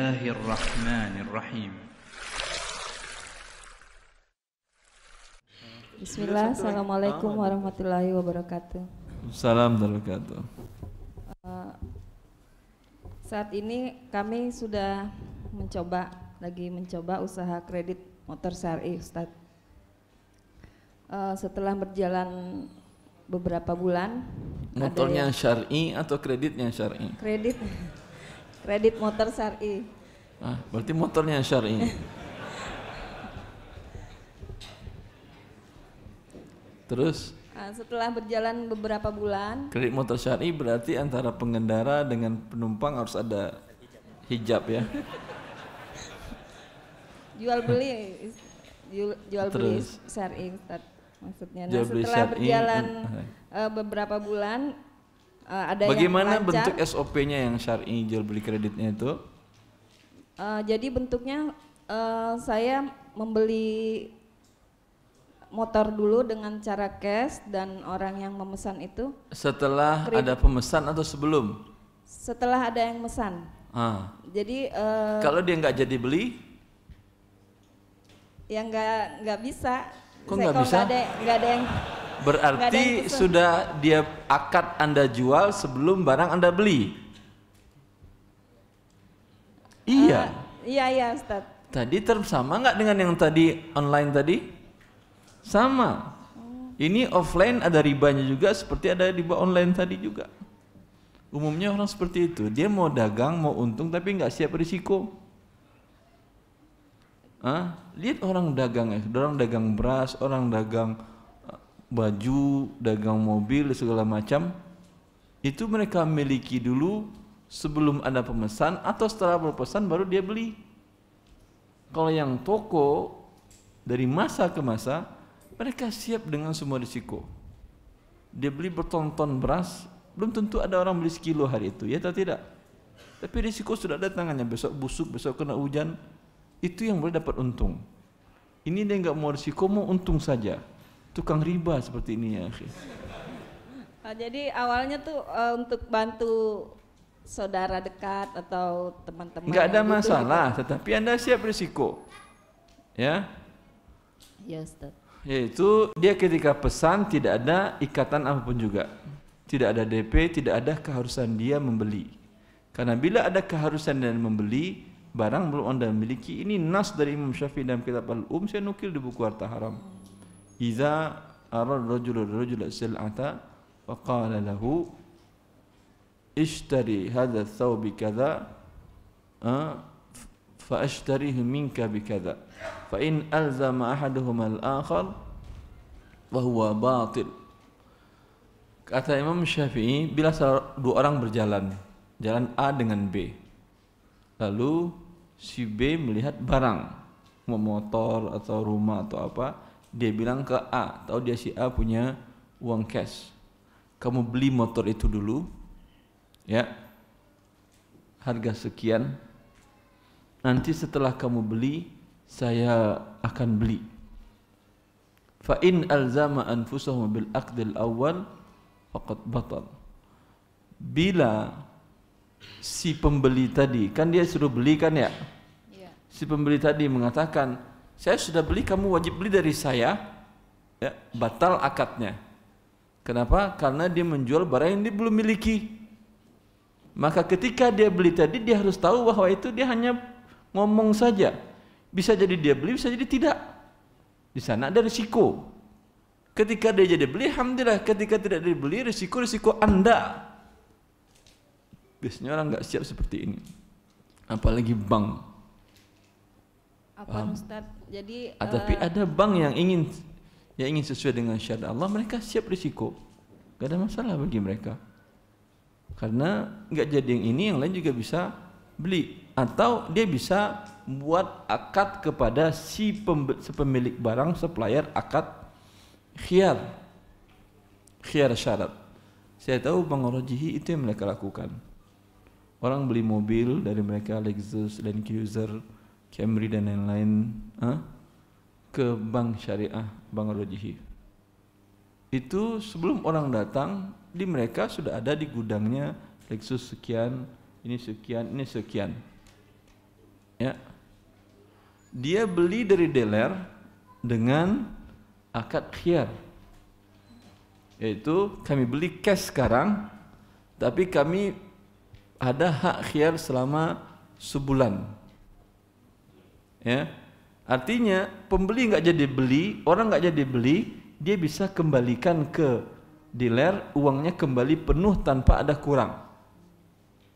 Bismillahirrahmanirrahim. Bismillah, Assalamualaikum warahmatullahi wabarakatuh. Salam wabarakatuh. Saat ini kami sudah lagi mencoba usaha kredit motor syar'i, Ustadz. Setelah berjalan beberapa bulan, Motornya syar'i atau kreditnya syar'i? Kredit motor syar'i. Berarti motornya syar'i. Terus? Setelah berjalan beberapa bulan, Kredit motor syar'i berarti antara pengendara dengan penumpang harus ada hijab ya? jual beli Terus? syar'i, Ustadz. Maksudnya, Jual beli setelah syar'i, berjalan beberapa bulan, ada bagaimana yang lancar. bentuk SOP-nya yang syar'i jual beli kreditnya itu? Jadi bentuknya saya membeli motor dulu dengan cara cash dan orang yang memesan itu Setelah ada pemesan atau sebelum? setelah ada yang mesan. Jadi Kalau dia nggak jadi beli? ya nggak bisa. Kok nggak bisa? Nggak ada yang. Berarti sudah dia akad Anda jual sebelum barang Anda beli? Iya. Iya Ustadz. Tadi sama nggak dengan yang tadi online tadi? Sama. Ini offline ada ribanya juga seperti ada riba online tadi juga. Umumnya orang seperti itu. Dia mau dagang, mau untung tapi nggak siap risiko. Lihat orang dagang ya, orang dagang beras, orang dagang baju, dagang mobil segala macam. Itu mereka miliki dulu sebelum ada pemesan atau setelah berpesan baru dia beli. Kalau yang toko dari masa ke masa mereka siap dengan semua risiko. Dia beli berton-ton beras, belum tentu ada orang beli sekilo hari itu, ya atau tidak? Tapi risiko sudah ada tangannya, besok busuk, besok kena hujan. Itu yang boleh dapat untung. Ini dia nggak mau risiko, mau untung saja. Tukang riba seperti ini ya. Jadi awalnya tuh untuk bantu saudara dekat atau teman-teman. Nggak ada masalah, tetapi Anda siap risiko. Ya. Ya Ustaz. Yaitu dia ketika pesan tidak ada ikatan apapun juga. Tidak ada DP, tidak ada keharusan dia membeli. Karena bila ada keharusan dan membeli barang belum Anda miliki, ini nas dari Imam Syafi'i dalam kitab Al-Saya nukil di buku Harta Haram. Iza arad rajula sil'ata wa qala lahu ishtari hadha thawb bikadha fa ashtarihu minka bikadha fa in alzama ahaduhuma al-akhar wa huwa batil. Kata Imam Syafi'i, bila dua orang berjalan, jalan A dengan B, lalu si B melihat barang, mau motor atau rumah atau apa, dia bilang ke A, tahu dia si A punya uang cash, kamu beli motor itu dulu ya, harga sekian, nanti setelah kamu beli saya akan beli. Fa in alzama anfusahum bil aqdil awal faqad batal. Bila si pembeli tadi, kan dia suruh beli kan ya? Si pembeli tadi mengatakan, saya sudah beli, kamu wajib beli dari saya, ya, batal akadnya. Kenapa? Karena dia menjual barang yang dia belum miliki. Maka ketika dia beli tadi, dia harus tahu bahwa itu dia hanya ngomong saja. Bisa jadi dia beli, bisa jadi tidak. Di sana ada risiko. Ketika dia jadi beli, alhamdulillah. Ketika tidak dibeli, risiko Anda. Biasanya orang nggak siap seperti ini, apalagi bank. Apa Ustaz? Jadi tapi ada bank yang ingin sesuai dengan syariat Allah, mereka siap risiko, nggak ada masalah bagi mereka. Karena nggak jadi yang ini, yang lain juga bisa beli, atau dia bisa buat akad kepada si pemilik barang, supplier, akad khiyar syarat. Saya tahu Bang Rojihi itu yang mereka lakukan. Orang beli mobil dari mereka, Lexus, Land Cruiser, Camry dan lain-lain, ke bank syariah Bang Rojihi. Itu sebelum orang datang, di mereka sudah ada di gudangnya Lexus sekian, ini sekian, ini sekian. ya, dia beli dari dealer dengan akad khiyar, yaitu kami beli cash sekarang, tapi kami ada hak khiyar selama sebulan. Ya, artinya pembeli nggak jadi beli, orang nggak jadi beli, dia bisa kembalikan ke dealer, uangnya kembali penuh tanpa ada kurang.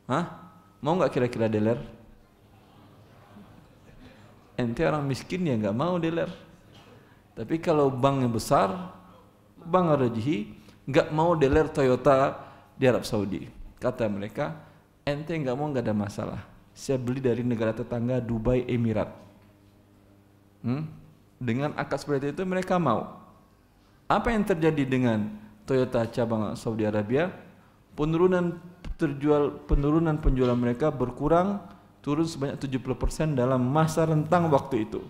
Hah? Mau nggak kira-kira dealer? Ente orang miskin ya nggak mau dealer. Tapi kalau bank yang besar, bank Rajihi, nggak mau dealer Toyota di Arab Saudi. Kata mereka, ente nggak mau nggak ada masalah. Saya beli dari negara tetangga Dubai Emirat. Dengan akad seperti itu mereka mau. Apa yang terjadi dengan Toyota cabang Saudi Arabia? Penurunan penjualan mereka berkurang, turun sebanyak 70% dalam masa rentang waktu itu.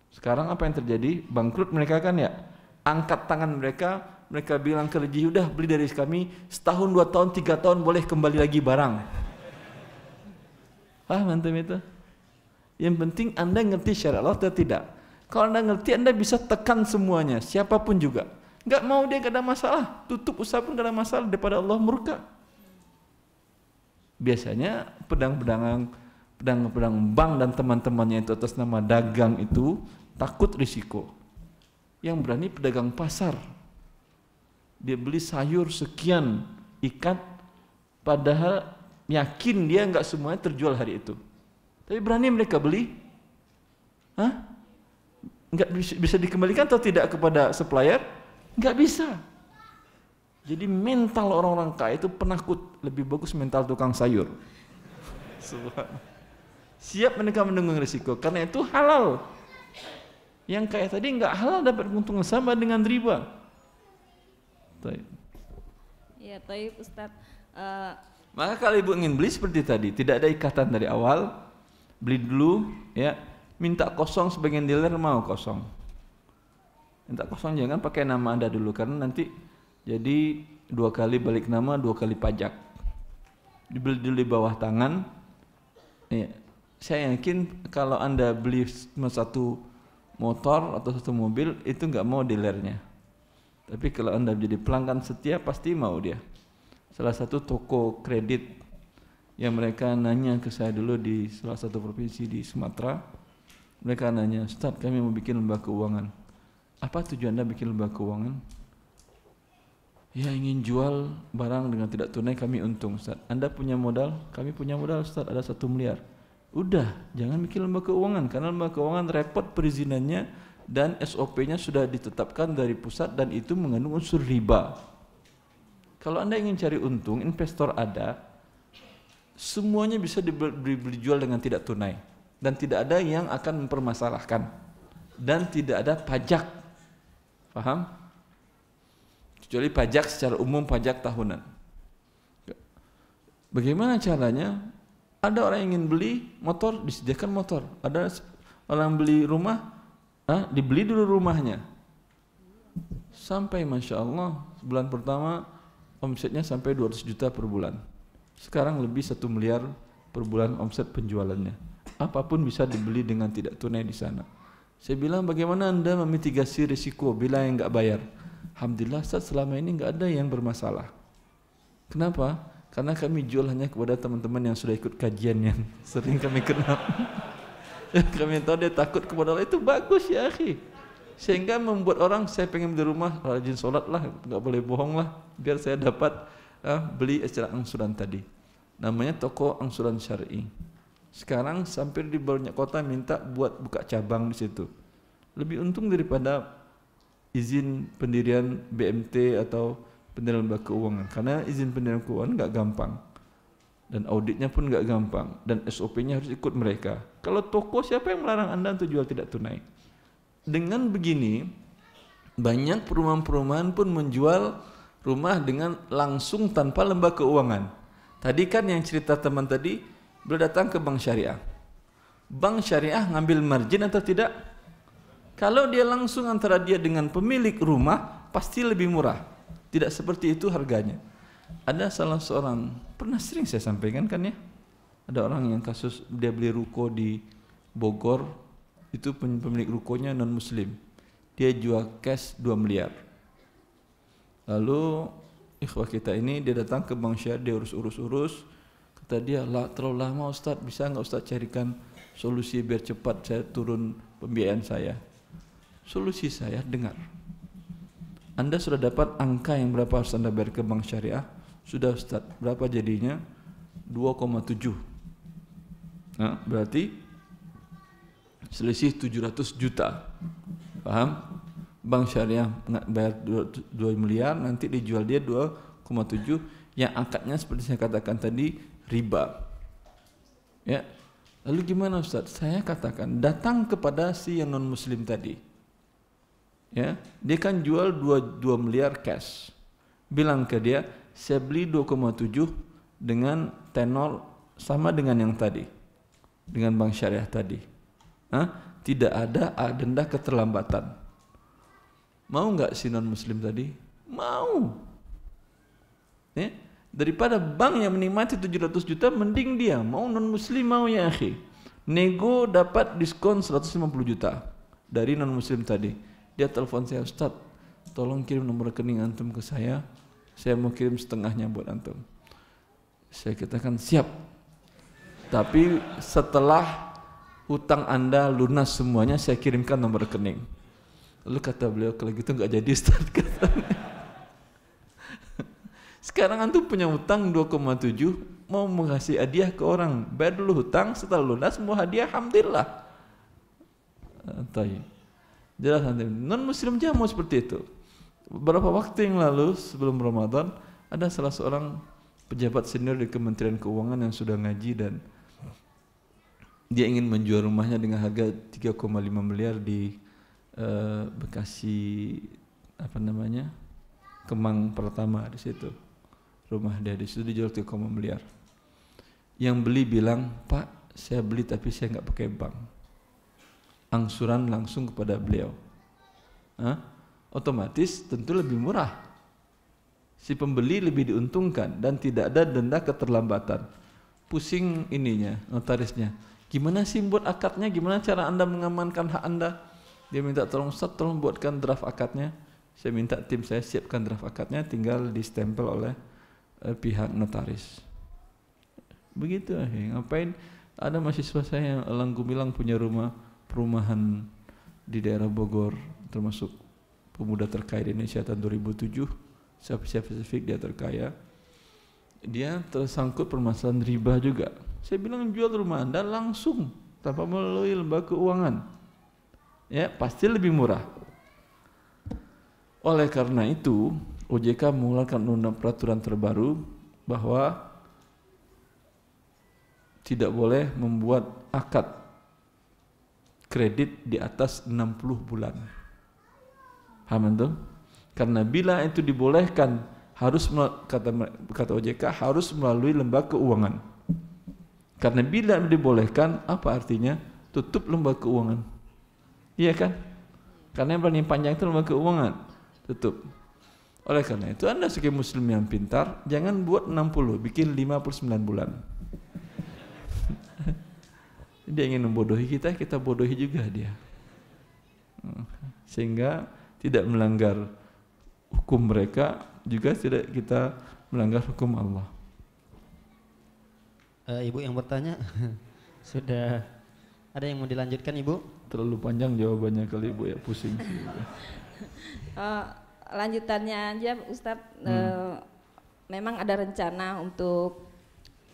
Sekarang apa yang terjadi? Bangkrut mereka kan ya. Angkat tangan mereka, mereka bilang ke Rajihi, udah beli dari kami setahun, 2 tahun, 3 tahun boleh kembali lagi barang. Mantap itu. Yang penting Anda ngerti syariat Allah atau tidak. Kalau Anda ngerti, Anda bisa tekan semuanya, siapapun juga. Nggak mau dia nggak ada masalah, tutup usaha pun nggak ada masalah, daripada Allah murka. Biasanya pedang-pedang bank dan teman-temannya itu atas nama dagang itu takut risiko. Yang berani pedagang pasar. Dia beli sayur sekian ikat, padahal yakin dia nggak semuanya terjual hari itu. Tapi berani mereka beli, nggak bisa dikembalikan atau tidak kepada supplier? Nggak bisa. Jadi mental orang-orang kaya itu penakut, lebih bagus mental tukang sayur. Siap mereka menanggung risiko, karena itu halal. Yang kaya tadi nggak halal dapat keuntungan sama dengan riba. Ya, taib Ustaz. Maka kalau ibu ingin beli seperti tadi, tidak ada ikatan dari awal, beli dulu, ya, minta kosong, sebagian dealer mau kosong. Minta kosong, jangan pakai nama Anda dulu, karena nanti jadi 2 kali balik nama, 2 kali pajak. Dibeli dulu di bawah tangan. Ya, saya yakin kalau Anda beli satu motor atau satu mobil, itu nggak mau dealernya. Tapi kalau Anda menjadi pelanggan setia, pasti mau dia. Salah satu toko kredit yang mereka nanya ke saya dulu di salah satu provinsi di Sumatera, mereka nanya, Ustaz, kami mau bikin lembaga keuangan. Apa tujuan Anda bikin lembaga keuangan? Ya, ingin jual barang dengan tidak tunai, kami untung, Ustaz. Anda punya modal? Kami punya modal, Ustaz, ada 1 miliar. Udah, jangan bikin lembaga keuangan, karena lembaga keuangan repot perizinannya dan SOP-nya sudah ditetapkan dari pusat dan itu mengandung unsur riba. Kalau Anda ingin cari untung, investor ada, semuanya bisa dibeli jual dengan tidak tunai dan tidak ada yang akan mempermasalahkan dan tidak ada pajak. Paham? Kecuali pajak secara umum, pajak tahunan. Bagaimana caranya? Ada orang yang ingin beli motor, disediakan motor. Ada orang beli rumah, dibeli dulu rumahnya. Sampai Masya Allah, bulan pertama omsetnya sampai 200 juta per bulan. Sekarang lebih 1 miliar per bulan omset penjualannya. Apapun bisa dibeli dengan tidak tunai di sana. Saya bilang, bagaimana Anda memitigasi risiko bila yang nggak bayar? Alhamdulillah, Ustaz, selama ini nggak ada yang bermasalah. Kenapa? Karena kami jual hanya kepada teman-teman yang sudah ikut kajian yang sering kami kenal. Kami tahu dia takut kepada Allah, itu bagus ya akhi. Sehingga membuat orang, saya pengen beli rumah, rajin sholat lah, nggak boleh bohong lah, biar saya dapat beli secara angsuran tadi. Namanya toko angsuran syar'i. Sekarang sampai di banyak kota minta buat buka cabang di situ. Lebih untung daripada izin pendirian BMT atau pendirian lembaga keuangan, karena izin pendirian keuangan nggak gampang dan auditnya pun nggak gampang dan SOP-nya harus ikut mereka. Kalau toko, siapa yang melarang Anda untuk jual tidak tunai? Dengan begini, banyak perumahan-perumahan pun menjual rumah dengan langsung tanpa lembaga keuangan. Tadi kan yang cerita teman tadi, beliau datang ke bank syariah. Bank syariah ngambil margin atau tidak? Kalau dia langsung antara dia dengan pemilik rumah, pasti lebih murah. Tidak seperti itu harganya. Ada salah seorang, pernah sering saya sampaikan kan ya, ada orang yang kasus dia beli ruko di Bogor, itu pemilik rukonya non muslim. Dia jual cash 2 miliar. Lalu ikhwah kita ini dia datang ke Bank Syariah, dia urus. Kata dia, terlalu lama Ustaz, bisa enggak Ustaz carikan solusi biar cepat saya turun pembiayaan saya. Solusi saya, dengar. Anda sudah dapat angka yang berapa harus Anda bayar ke Bank Syariah? Sudah Ustaz, berapa jadinya? 2,7. Nah, berarti selisih 700 juta. Paham? Bank Syariah bayar 2 miliar, nanti dijual dia 2,7, yang akadnya seperti saya katakan tadi, riba. Ya. Lalu gimana Ustaz? Saya katakan datang kepada si yang non muslim tadi. Ya, dia kan jual 2 miliar cash. Bilang ke dia, saya beli 2,7 dengan tenor sama dengan yang tadi. Dengan Bank Syariah tadi. Tidak ada denda keterlambatan. Mau enggak si non muslim tadi? Mau. Ya? Daripada bank yang menikmati 700 juta, mending dia mau non muslim mau ya akhi. Nego dapat diskon 150 juta dari non muslim tadi. Dia telepon saya, Ustaz, tolong kirim nomor rekening antum ke saya mau kirim setengahnya buat antum. Saya katakan siap. Tapi setelah hutang Anda lunas semuanya, saya kirimkan nomor rekening. Lalu kata beliau, kalau gitu enggak jadi Ustaz, katanya. Sekarang antum punya hutang 2,7, mau mengasih hadiah ke orang, bayar dulu hutang, setelah lunas mau hadiah, alhamdulillah. Jelas nanti non muslim aja mau seperti itu. Beberapa waktu yang lalu sebelum Ramadan, ada salah seorang pejabat senior di Kementerian Keuangan yang sudah ngaji dan dia ingin menjual rumahnya dengan harga 3,5 miliar di Bekasi, Kemang Pertama di situ. Rumah dia di situ dijual 3,5 miliar. Yang beli bilang, Pak, saya beli tapi saya enggak pakai bank. Angsuran langsung kepada beliau. Otomatis tentu lebih murah. Si pembeli lebih diuntungkan dan tidak ada denda keterlambatan. Pusing ininya, notarisnya. Gimana sih buat akadnya? Gimana cara Anda mengamankan hak Anda? Dia minta tolong Ustaz, tolong buatkan draft akadnya. Saya minta tim saya siapkan draft akadnya, tinggal distempel oleh pihak notaris. Begitu, ngapain? Ada mahasiswa saya yang Elang Gumilang punya perumahan di daerah Bogor, termasuk pemuda terkaya di Indonesia tahun 2007. Spesifik dia terkaya. Dia tersangkut permasalahan riba juga. Saya bilang jual rumah Anda langsung tanpa melalui lembaga keuangan. Ya, pasti lebih murah. Oleh karena itu, OJK mengeluarkan peraturan terbaru bahwa tidak boleh membuat akad kredit di atas 60 bulan. Paham itu? Karena bila itu dibolehkan, harus kata OJK harus melalui lembaga keuangan. Karena bila dibolehkan, apa artinya? Tutup lembaga keuangan. Iya kan? Karena yang paling panjang itu lembaga keuangan. Tutup. Oleh karena itu Anda sebagai muslim yang pintar, jangan buat 60, bikin 59 bulan. Dia ingin membodohi kita, kita bodohi juga dia. Sehingga tidak melanggar hukum mereka, juga tidak kita melanggar hukum Allah. Ibu yang bertanya, sudah ada yang mau dilanjutkan Ibu? Terlalu panjang jawabannya kali Ibu ya, pusing sih. Lanjutannya aja Ustadz, memang ada rencana untuk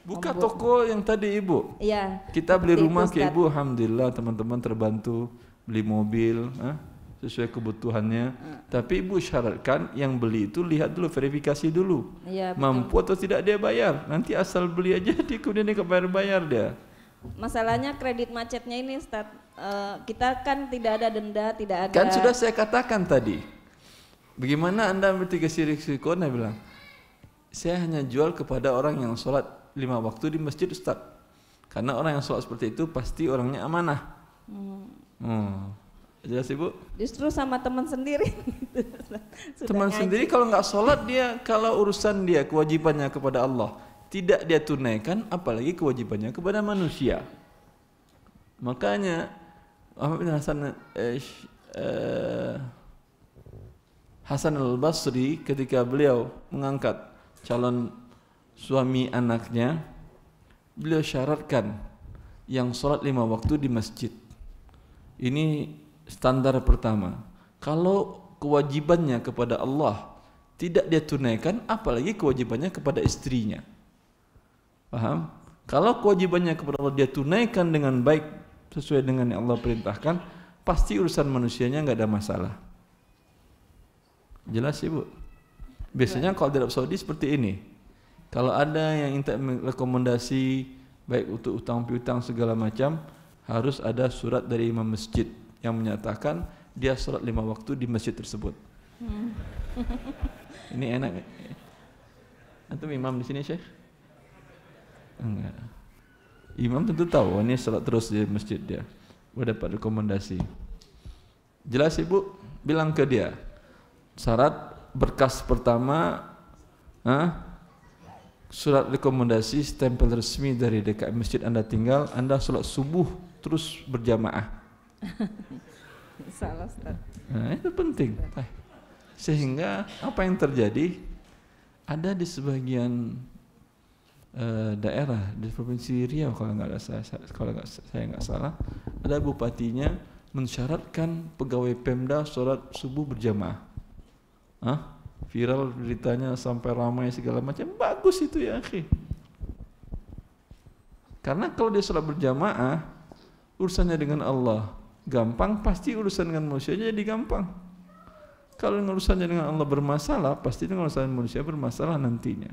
buka toko yang tadi Ibu. Iya. Kita beli rumah ke Ibu, alhamdulillah teman-teman terbantu, beli mobil sesuai kebutuhannya. Tapi Ibu syaratkan yang beli itu lihat dulu, verifikasi dulu. Iya, mampu atau tidak dia bayar. Nanti asal beli aja dia kemudian dia bayar dia. Masalahnya kredit macetnya ini Ustaz, kita kan tidak ada denda, tidak ada. Kan sudah saya katakan tadi. Bagaimana Anda mitigasi risiko? Anda bilang, saya hanya jual kepada orang yang sholat 5 waktu di masjid Ustaz. Karena orang yang sholat seperti itu pasti orangnya amanah. Jelas Ibu? Justru sama teman sendiri. Teman sendiri kalau nggak sholat dia, kalau urusan dia kewajibannya kepada Allah tidak dia tunaikan, apalagi kewajibannya kepada manusia. Makanya Ahmad bin Hasan al-Basri ketika beliau mengangkat calon suami anaknya, beliau syaratkan yang sholat 5 waktu di masjid. Ini standar pertama. Kalau kewajibannya kepada Allah tidak dia tunaikan, apalagi kewajibannya kepada istrinya. Paham? Kalau kewajibannya kepada Allah dia tunaikan dengan baik sesuai dengan yang Allah perintahkan, pasti urusan manusianya nggak ada masalah. Jelas Ibu? Biasanya kalau di Arab Saudi seperti ini. Kalau ada yang minta rekomendasi baik untuk utang piutang segala macam, harus ada surat dari imam masjid yang menyatakan dia sholat 5 waktu di masjid tersebut. Ini enak. Antum imam di sini, Syekh? Enggak. Imam tentu tahu ini sholat terus di masjid dia. Udah dapat rekomendasi. Jelas Ibu? Bilang ke dia. Syarat berkas pertama, surat rekomendasi stempel resmi dari DKM masjid Anda tinggal, Anda sholat subuh terus berjamaah. Salah Ustaz. Nah, itu penting. Sehingga apa yang terjadi, ada di sebagian daerah di provinsi Riau kalau saya nggak salah, ada bupatinya mensyaratkan pegawai Pemda sholat subuh berjamaah. Viral beritanya sampai ramai segala macam. Bagus itu ya akhi. Karena kalau dia sholat berjamaah, urusannya dengan Allah gampang, pasti urusan dengan manusia jadi gampang. Kalau urusannya dengan Allah bermasalah, pasti dengan urusan manusia bermasalah nantinya.